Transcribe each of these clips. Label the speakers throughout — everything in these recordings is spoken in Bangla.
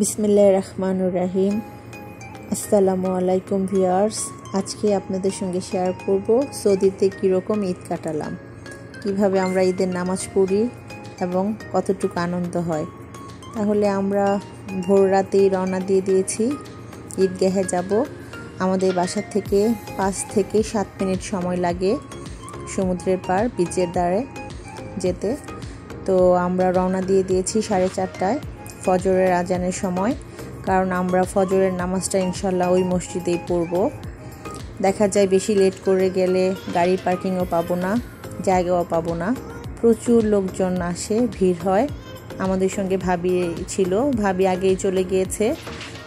Speaker 1: বিসমিল্লাহির রহমানির রহিম। আসসালামু আলাইকুম ভিউয়ার্স। আজকে আপনাদের সঙ্গে শেয়ার করব সৌদিতে কীরকম ঈদ কাটালাম, কিভাবে আমরা ঈদের নামাজ পড়ি এবং কতটুকু আনন্দ হয়। তাহলে আমরা ভোর রাতেই রওনা দিয়ে দিয়েছি, ঈদগাহে যাব। আমাদের বাসা থেকে 5 থেকে 7 মিনিট সময় লাগে সমুদ্রের পাড় বিচের ধারে যেতে। তো আমরা রওনা দিয়ে দিয়েছি 4:30টায় ফজরের আজানের সময়, কারণ আমরা ফজরের নামাজটা ইনশাল্লাহ ওই মসজিদেই পড়ব। দেখা যায় বেশি লেট করে গেলে গাড়ি পার্কিংও পাবো না, জায়গাও পাবো না, প্রচুর লোকজন আসে, ভিড় হয়। আমাদের সঙ্গে ভাবি ছিল, ভাবি আগেই চলে গিয়েছে,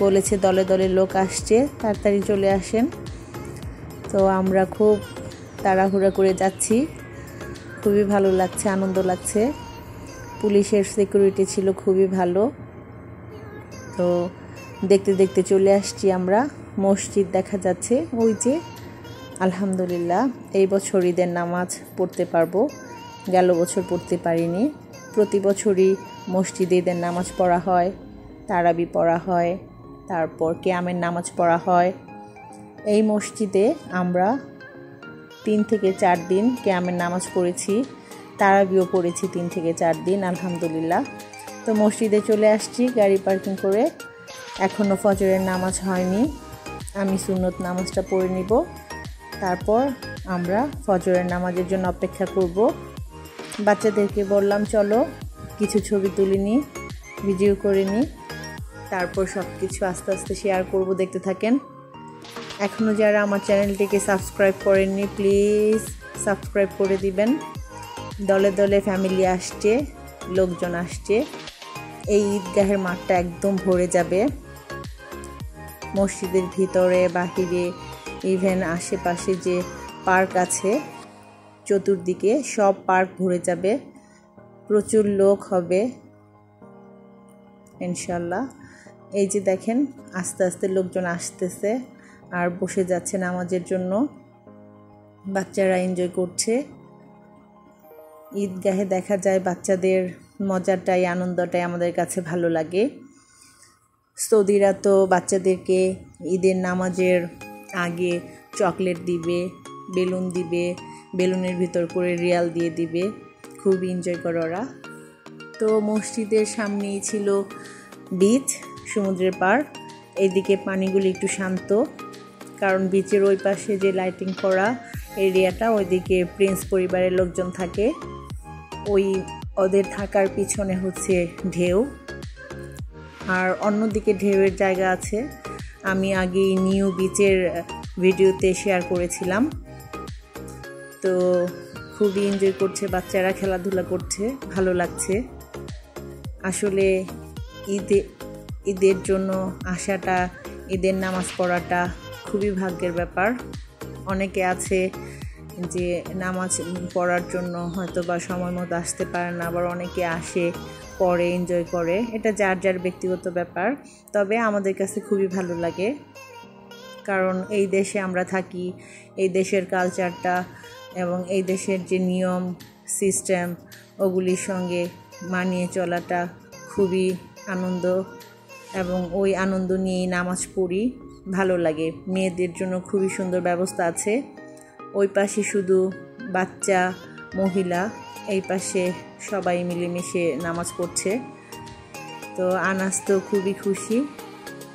Speaker 1: বলেছে দলে দলে লোক আসছে, তাড়াতাড়ি চলে আসেন। তো আমরা খুব তাড়াহুড়া করে যাচ্ছি, খুবই ভালো লাগছে, আনন্দ লাগছে। পুলিশের সিকিউরিটি ছিল খুবই ভালো। তো দেখতে দেখতে চলে আসছি আমরা। মসজিদ দেখা যাচ্ছে ওই যে। আলহামদুলিল্লাহ এই বছর ঈদের নামাজ পড়তে পারবো, গেল বছর পড়তে পারিনি। প্রতি বছরই মসজিদে ঈদের নামাজ পড়া হয়, তারাবি পড়া হয়, তারপর কিয়ামের নামাজ পড়া হয়। এই মসজিদে আমরা 3 থেকে 4 দিন কিয়ামের নামাজ পড়েছি, তারাবিও পড়েছি 3 থেকে 4 দিন আলহামদুলিল্লাহ। তো মসজিদে চলে আসছি গাড়ি পার্কিং করে। এখনও ফজরের নামাজ হয়নি, আমি সুন্নত নামাজটা পড়ে নিব, তারপর আমরা ফজরের নামাজের জন্য অপেক্ষা করব। বাচ্চাদেরকে বললাম চলো কিছু ছবি তুলে নিই, ভিডিও করে নিই, তারপর সব কিছু আস্তে আস্তে শেয়ার করব, দেখতে থাকেন। এখনও যারা আমার চ্যানেলটিকে সাবস্ক্রাইব করেননি প্লিজ সাবস্ক্রাইব করে দিবেন। দলে দলে ফ্যামিলি আসছে, লোকজন আসছে। এই ঈদগাহের মাঠটা একদম ভরে যাবে। মসজিদের ভিতরে বাহিরে ইভেন আশেপাশে যে পার্ক আছে চতুর্দিকে সব পার্ক ভরে যাবে, প্রচুর লোক হবে ইনশাল্লাহ। এই যে দেখেন আস্তে আস্তে লোকজন আসতেছে আর বসে যাচ্ছে নামাজের জন্য। বাচ্চারা এনজয় করছে। ঈদগাহে দেখা যায় বাচ্চাদের মজাটাই, আনন্দটাই আমাদের কাছে ভালো লাগে। সৌদিরা তো বাচ্চাদেরকে ঈদের নামাজের আগে চকলেট দিবে, বেলুন দিবে, বেলুনের ভিতর করে রিয়াল দিয়ে দিবে, খুব এনজয় করে ওরা। তো মসজিদের সামনেই ছিল বিচ, সমুদ্রের পাড়। এইদিকে পানিগুলি একটু শান্ত, কারণ বিচের ওই পাশে যে লাইটিং করা এরিয়াটা, ওইদিকে প্রিন্স পরিবারের লোকজন থাকে। ওই ওদের থাকার পিছনে হচ্ছে ঢেউ, আর অন্যদিকে ঢেউয়ের জায়গা আছে। আমি আগে নিউ বিচের ভিডিওতে শেয়ার করেছিলাম। তো খুবই এনজয় করছে বাচ্চারা, খেলাধুলা করছে, ভালো লাগছে। আসলে ঈদের জন্য আসাটা, ঈদের নামাজ পড়াটা খুবই ভাগ্যের ব্যাপার। অনেকে আছে যে নামাজ পড়ার জন্য হয়তো বা সময় মতো আসতে পারে না, আবার অনেকে আসে, পড়ে, এনজয় করে। এটা যার যার ব্যক্তিগত ব্যাপার। তবে আমাদের কাছে খুবই ভালো লাগে, কারণ এই দেশে আমরা থাকি, এই দেশের কালচারটা এবং এই দেশের যে নিয়ম সিস্টেম ওগুলির সঙ্গে মানিয়ে চলাটা খুবই আনন্দ, এবং ওই আনন্দ নিয়েই নামাজ পড়ি, ভালো লাগে। মেয়েদের জন্য খুবই সুন্দর ব্যবস্থা আছে। ওই পাশে শুধু বাচ্চা, মহিলা, এই পাশে সবাই মিলেমিশে নামাজ পড়ছে। তো আনাস তো খুবই খুশি,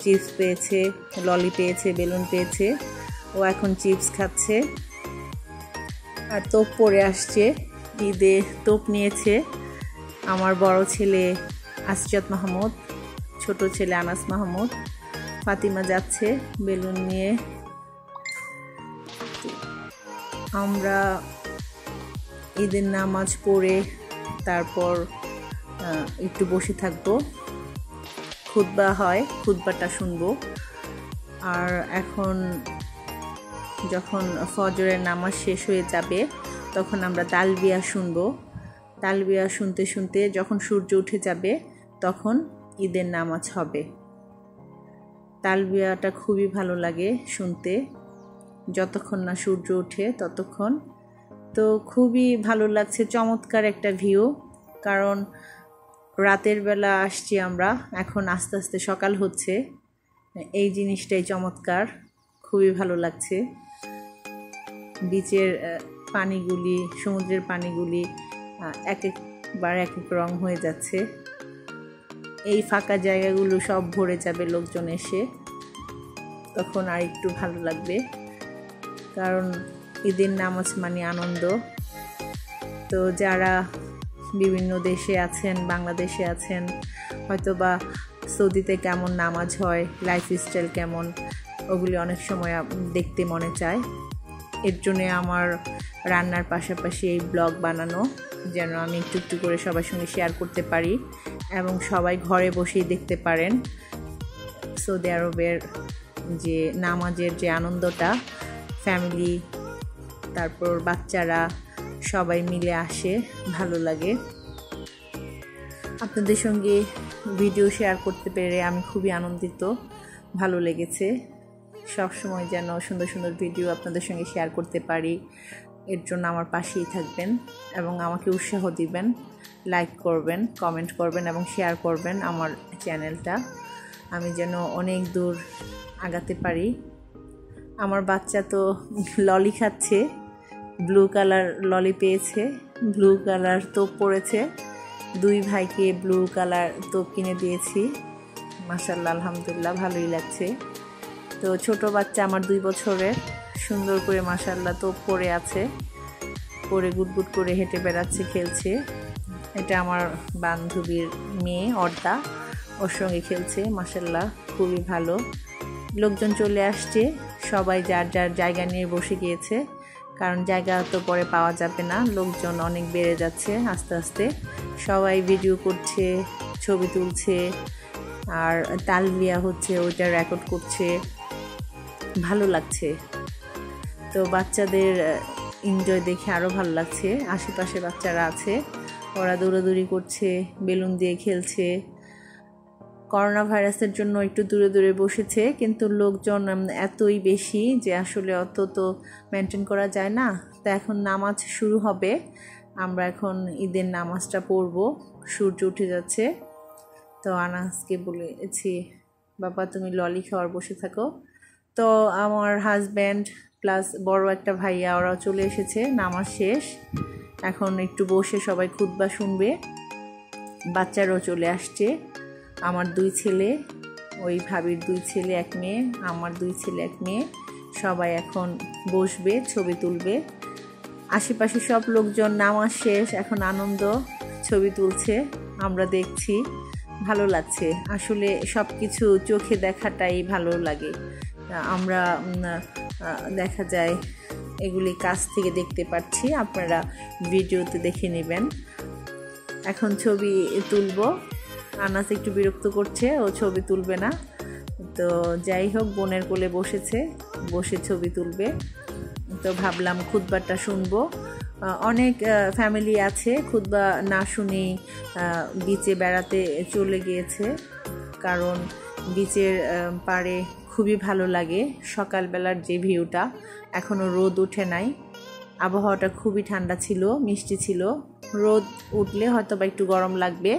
Speaker 1: চিপস পেয়েছে, ললি পেয়েছে, বেলুন পেয়েছে, ও এখন চিপস খাচ্ছে। আর তোপ পরে আসছে, ঈদে তোপ নিয়েছে আমার বড় ছেলে আসজাদ মাহমুদ, ছোট ছেলে আনাস মাহমুদ। ফাতিমা যাচ্ছে বেলুন নিয়ে। আমরা ঈদের নামাজ পড়ে তারপর একটু বসে থাকবো, খুতবা হয়, খুতবাটা শুনবো। আর এখন যখন ফজরের নামাজ শেষ হয়ে যাবে তখন আমরা তালবিয়া শুনবো। তালবিয়া শুনতে শুনতে যখন সূর্য উঠে যাবে তখন ঈদের নামাজ হবে। তালবিয়াটা খুবই ভালো লাগে শুনতে, যতক্ষণ না সূর্য ওঠে ততক্ষণ। তো খুবই ভালো লাগছে, চমৎকার একটা ভিউ। কারণ রাতের বেলা আসছি আমরা, এখন আস্তে আস্তে সকাল হচ্ছে। এই জিনিসটাই চমৎকার, খুবই ভালো লাগছে। বিচের পানিগুলি, সমুদ্রের পানিগুলি এক একবার এক এক রং হয়ে যাচ্ছে। এই ফাঁকা জায়গাগুলো সব ভরে যাবে লোকজন এসে, তখন আর একটু ভালো লাগবে। কারণ ঈদের নামাজ মানে আনন্দ। তো যারা বিভিন্ন দেশে আছেন, বাংলাদেশে আছেন, হয়তো বা সৌদিতে কেমন নামাজ হয়, লাইফস্টাইল কেমন, ওগুলি অনেক সময় দেখতে মনে চায়। এর জন্যে আমার রান্নার পাশাপাশি এই ব্লগ বানানো, যেন আমি একটু একটু করে সবার সঙ্গে শেয়ার করতে পারি এবং সবাই ঘরে বসেই দেখতে পারেন সৌদি আরবের যে নামাজের যে আনন্দটা। ফ্যামিলি, তারপর বাচ্চারা সবাই মিলে আসে, ভালো লাগে। আপনাদের সঙ্গে ভিডিও শেয়ার করতে পেরে আমি খুবই আনন্দিত, ভালো লেগেছে। সব সময় যেন সুন্দর সুন্দর ভিডিও আপনাদের সঙ্গে শেয়ার করতে পারি, এর জন্য আমার পাশেই থাকবেন এবং আমাকে উৎসাহ দিবেন। লাইক করবেন, কমেন্ট করবেন এবং শেয়ার করবেন আমার চ্যানেলটা, আমি যেন অনেক দূর আগাতে পারি। আমার বাচ্চা তো ললি খাচ্ছে, ব্লু কালার ললি পেয়েছে, ব্লু কালার তোপ পড়েছে। দুই ভাইকে ব্লু কালার তোপ কিনে দিয়েছি। মাশাআল্লাহ, আলহামদুলিল্লাহ, ভালোই লাগছে। তো ছোট বাচ্চা আমার 2 বছরের, সুন্দর করে মাশাআল্লাহ তোপ পরে আছে, পরে গুটগুট করে হেঁটে বেড়াচ্ছে, খেলছে। এটা আমার বান্ধবীর মেয়ে অর্দা, ওর সঙ্গে খেলছে। মাশাআল্লাহ, খুবই ভালো। লোকজন চলে আসছে, সবাই যার যার জায়গা নিয়ে বসে গিয়েছে, কারণ জায়গা তো পরে পাওয়া যাবে না, লোকজন অনেক বেড়ে যাচ্ছে আস্তে আস্তে। সবাই ভিডিও করছে, ছবি তুলছে, আর তালবিয়া হচ্ছে, ওইটা রেকর্ড করছে, ভালো লাগছে। তো বাচ্চাদের এনজয় দেখে আরও ভালো লাগছে। আশেপাশে বাচ্চারা আছে, ওরা দৌড়াদৌড়ি করছে, বেলুন দিয়ে খেলছে। করোনা ভাইরাসের জন্য একটু দূরে দূরে বসেছে, কিন্তু লোকজন এতই বেশি যে আসলে অত তো মেনটেন করা যায় না। তো এখন নামাজ শুরু হবে, আমরা এখন ঈদের নামাজটা পড়ব। সূর্য উঠে যাচ্ছে। তো আনাসকে বলেছি, বাবা তুমি ললি খাওয়ার বসে থাকো। তো আমার হাজব্যান্ড প্লাস বড় একটা ভাইয়া, ওরাও চলে এসেছে। নামাজ শেষ, এখন একটু বসে সবাই খুতবা শুনবে। বাচ্চারাও চলে আসছে, আমার 2 ছেলে, ওই ভাবির 2 ছেলে 1 মেয়ে, আমার 2 ছেলে 1 মেয়ে, সবাই এখন বসবে, ছবি তুলবে। আশেপাশে সব লোকজন নামাজ শেষ, এখন আনন্দ, ছবি তুলছে, আমরা দেখছি, ভালো লাগছে। আসলে সব কিছু চোখে দেখাটাই ভালো লাগে। আমরা দেখা যায় এগুলি কাছ থেকে দেখতে পাচ্ছি, আপনারা ভিডিওতে দেখে নেবেন। এখন ছবি তুলবো। আনাস একটু বিরক্ত করছে, ও ছবি তুলবে না। তো যাই হোক, বোনের কোলে বসেছে, বসে ছবি তুলবে। তো ভাবলাম খুতবাটা শুনবো। অনেক ফ্যামিলি আছে খুতবা না শুনেই বিচে বেড়াতে চলে গিয়েছে, কারণ বিচের পাড়ে খুবই ভালো লাগে। সকালবেলার যে ভিউটা, এখনও রোদ ওঠে নাই, আবহাওয়াটা খুবই ঠান্ডা ছিল, মিষ্টি ছিল। রোদ উঠলে হয়তো বা একটু গরম লাগবে,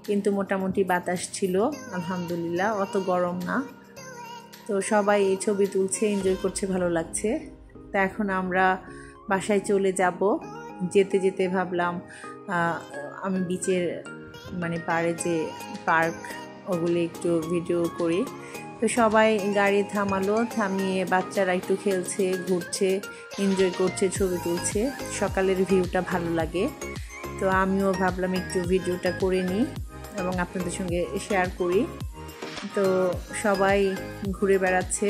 Speaker 1: কিন্তু মোটামুটি বাতাস ছিল, আলহামদুলিল্লাহ, অত গরম না। তো সবাই এই ছবি তুলছে, এনজয় করছে, ভালো লাগছে। তা এখন আমরা বাসায় চলে যাব। যেতে যেতে ভাবলাম আমি বিচের পাড়ে যে পার্ক, ওগুলি একটু ভিডিও করি। তো সবাই গাড়ি থামালো, থামিয়ে বাচ্চারা একটু খেলছে, ঘুরছে, এনজয় করছে, ছবি তুলছে। সকালের ভিউটা ভালো লাগে। তো আমিও ভাবলাম একটু ভিডিওটা করে নিই এবং আপনাদের সঙ্গে শেয়ার করি। তো সবাই ঘুরে বেড়াচ্ছে।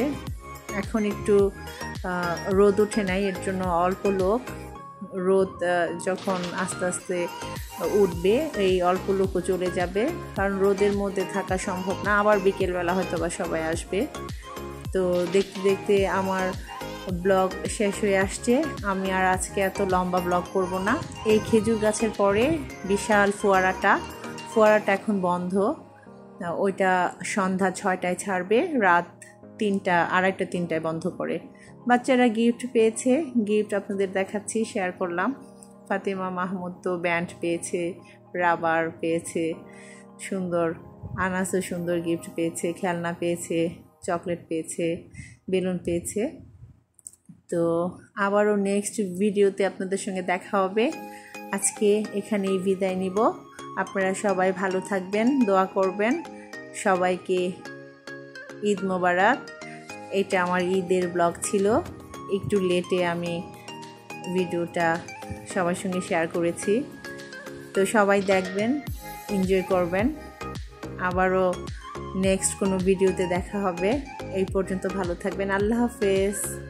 Speaker 1: এখন একটু রোদ ওঠে নাই, এর জন্য অল্প লোক। রোদ যখন আস্তে আস্তে উঠবে, এই অল্প লোকও চলে যাবে, কারণ রোদের মধ্যে থাকা সম্ভব না। আবার বিকেলবেলা হয়তো বা সবাই আসবে। তো দেখতে দেখতে আমার ব্লগ শেষ হয়ে আসছে। আমি আর আজকে এত লম্বা ব্লগ করব না। এই খেজুর গাছের পরে বিশাল ফোয়ারাটা এখন বন্ধ। ওইটা সন্ধ্যা 6টায় ছাড়বে, রাত 2:30-3টায় বন্ধ করে। বাচ্চারা গিফট পেয়েছে, গিফট আপনাদের দেখাচ্ছি, শেয়ার করলাম। ফাতেমা মাহমুদ তো ব্যান্ড পেয়েছে, রাবার পেয়েছে। সুন্দর, আনাসও সুন্দর গিফট পেয়েছে, খেলনা পেয়েছে, চকলেট পেয়েছে, বেলুন পেয়েছে। তো আবারও নেক্সট ভিডিওতে আপনাদের সঙ্গে দেখা হবে। আজকে এখানেই বিদায় নিব। আপনারা সবাই ভালো থাকবেন, দোয়া করবেন। সবাইকে ঈদ মোবারক। এটা আমার ঈদের ব্লগ ছিল, একটু লেটে আমি ভিডিওটা সবার সঙ্গে শেয়ার করেছি। তো সবাই দেখবেন, এনজয় করবেন। আবারও নেক্সট কোনো ভিডিওতে দেখা হবে। এই পর্যন্ত ভালো থাকবেন। আল্লাহ হাফেজ।